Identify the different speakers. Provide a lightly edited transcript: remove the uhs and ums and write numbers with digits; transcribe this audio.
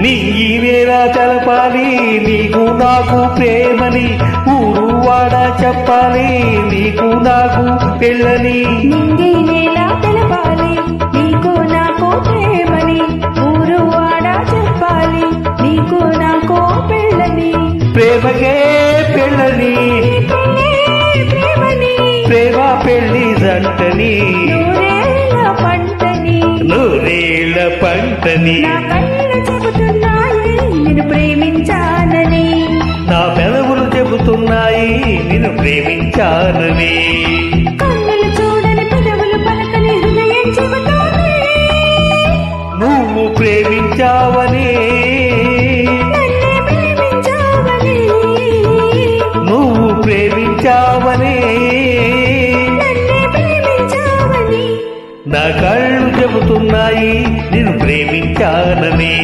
Speaker 1: నీ వేళ తెలపాలి నీకు నాకు ప్రేమని, ఊరు వాడ చెప్పాలి నీకు నాకు పెళ్ళని.
Speaker 2: నింగి నేల తెలపాలి నీకు నాకు ప్రేమని, ఊరు వాడ చెప్పాలి నీకు నాకు పెళ్ళని.
Speaker 1: ప్రేమకే పెళ్ళని
Speaker 2: ప్రేమని
Speaker 1: ప్రేమ పెళ్లి జంటని,
Speaker 2: నూరేళ్ళ పంటని
Speaker 1: నూరేళ్ల పంటని.
Speaker 2: నా కళ్ళు చెబుతున్నాయి నిన్ను ప్రేమించానని,
Speaker 1: నా పెదవులు చెబుతున్నాయి నిన్ను ప్రేమించానని.
Speaker 2: కన్నులు చూడని పెదవులు పలకని హృదయం చెబుతోంది
Speaker 1: నువ్వు ప్రేమించావని,
Speaker 2: నన్నే ప్రేమించావని,
Speaker 1: నువ్వు ప్రేమించావని.
Speaker 2: నన్నే ప్రేమించావని.
Speaker 1: నా కళ్ళు చెబుతున్నాయి నిన్ను ప్రేమించానని.